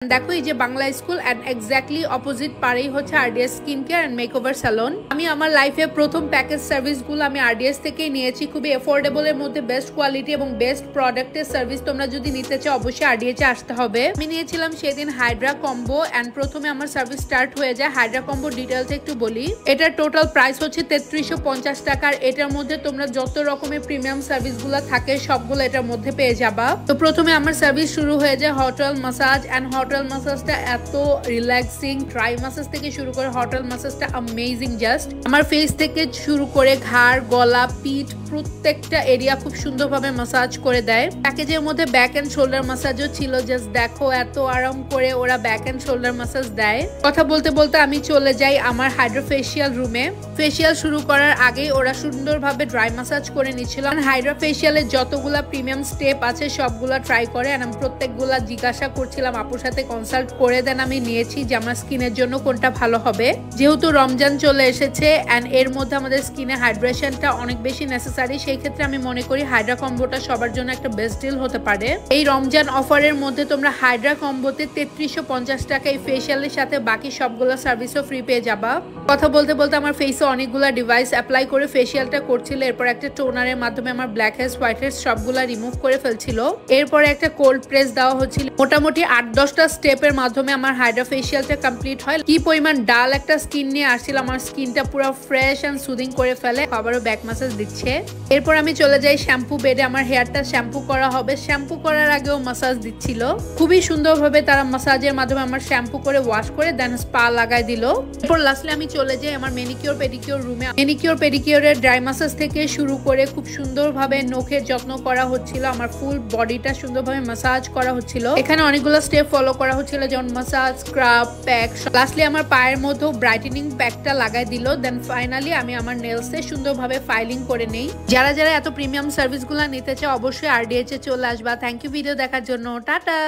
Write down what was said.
দেখো এই যে Bangla school and exactly opposite পারেই হচ্ছে RDS skin care and makeover salon. আমি আমার লাইফে প্রথম প্যাকেজ সার্ভিসগুলো আমি আরডিএস থেকেই নিয়েছি। খুবই এফোর্ডেবল এর মধ্যে বেস্ট কোয়ালিটি এবং বেস্ট প্রোডাক্টের সার্ভিস তোমরা যদি নিতে চাও অবশ্যই আরডিএস এ আসতে হবে। আমি নিয়েছিলাম সেদিন হাইড্রা কম্বো এন্ড প্রথমে আমার সার্ভিস স্টার্ট হয়ে যায়। হাইড্রা কম্বো ডিটেইলস একটু বলি। এটার টোটাল প্রাইস হচ্ছে 3350 টাকার। এটার মধ্যে তোমরা যত রকমের প্রিমিয়াম সার্ভিসগুলো থাকে সবগুলো এটার মধ্যে পেয়ে যাবা। তো প্রথমে আমার সার্ভিস শুরু হয়ে যায় hot oil massage and hot oil মাসাজটা এত রিল্যাক্সিং। ড্রাই মাসাজ থেকে শুরু করে হট অয়েল মাসাজটা অ্যামেজিং। জাস্ট আমার ফেস থেকে শুরু করে ঘাড়, গলা, পিঠ প্রত্যেকটা এরিয়া খুব সুন্দরভাবে মাসাজ করে দেয়। প্যাকেজের মধ্যে ব্যাক এন্ড শোল্ডার মাসাজও ছিল। জাস্ট দেখো এত আরাম করে ওরা ব্যাক এন্ড শোল্ডার মাসাজ দেয়। কথা বলতে বলতে আমি চলে যাই আমার হাইড্রো ফেশিয়াল রুমে। ফেশিয়াল শুরু করার আগেই ওরা সুন্দরভাবে ড্রাই মাসাজ করে নিচ্ছিল। হাইড্রো ফেশিয়ালের যতগুলা প্রিমিয়াম স্টেপ আছে সবগুলা ট্রাই করে আমি প্রত্যেকগুলা জিজ্ঞাসা করছিলাম, আপুর সাথে কনসাল্ট করে দেন আমি নিয়েছি যে আমার স্কিনের জন্য কোনটা ভালো হবে। যেহেতু রমজান চলে এসেছে এন্ড এর মধ্যে আমাদের স্কিনে হাইড্রেশনটা অনেক বেশি নেসেসারি, সেই ক্ষেত্রে আমি মনে করি হাইড্রা কম্বোটা সবার জন্য একটা বেস্ট ডিল হতে পারে। এই রমজান অফারের মধ্যে তোমরা হাইড্রা কম্বোতে 3350 টাকা এই ফেশিয়ালের সাথে বাকি সবগুলো সার্ভিসও ফ্রি পেয়ে যাবা। কথা বলতে বলতে আমার ফেসে অনেকগুলো ডিভাইস অ্যাপ্লাই করে ফেশিয়ালটা করছিল। এরপর একটা টোনারের মাধ্যমে আমার ব্ল্যাক হেডস, হোয়াইট হেডস সবগুলা রিমুভ করে ফেলছিল। এরপরে একটা কোল্ড প্রেস দেওয়া হচ্ছিল। মোটামুটি 8-10টা স্টেপের মাধ্যমে আমার হাইড্রা ফেশিয়ালটা কমপ্লিট হয়। কি পরিমাণ ডাল একটা স্কিন নিয়ে আসছিল, আমার স্কিনটা পুরো ফ্রেশ এন্ড সুদিং করে ফেলে। আবারও ব্যাক ম্যাসাজ দিচ্ছে। এরপর আমি চলে যাই শ্যাম্পু বেডে। আমার হেয়ারটা শ্যাম্পু করা হবে। শ্যাম্পু করার আগেও মাসাজ দিচ্ছিল। খুবই সুন্দরভাবে তারা মাসাজের মাধ্যমে আমার শ্যাম্পু করে ওয়াশ করে দেন স্পা লাগাই দিল। এরপর লাস্টলি আমি চলে যাই আমার মেনিকিওর পেডিকিওর রুমে। মেনিকিওর পেডিকিওরের ড্রাই মাসাজ থেকে শুরু করে খুব সুন্দরভাবে নখের যত্ন করা হচ্ছিল। আমার ফুল বডিটা সুন্দরভাবে মাসাজ করা হচ্ছিল। এখানে অনেকগুলো স্টেপ ফলো করা হচ্ছিল, যেমন মাসাজ, স্ক্রাব, প্যাক। লাস্টলি আমার পায়ের মধ্যেও ব্রাইটেনিং প্যাকটা লাগাই দিল। দেন ফাইনালি আমি আমার নেলসে সুন্দরভাবে ফাইলিং করে নেই। যারা যারা এত প্রিমিয়াম সার্ভিসগুলো নিতে চাও অবশ্যই আরডিএইচ এ চলে আসবা। থ্যাংক ইউ ভিডিও দেখার জন্য। টাটা।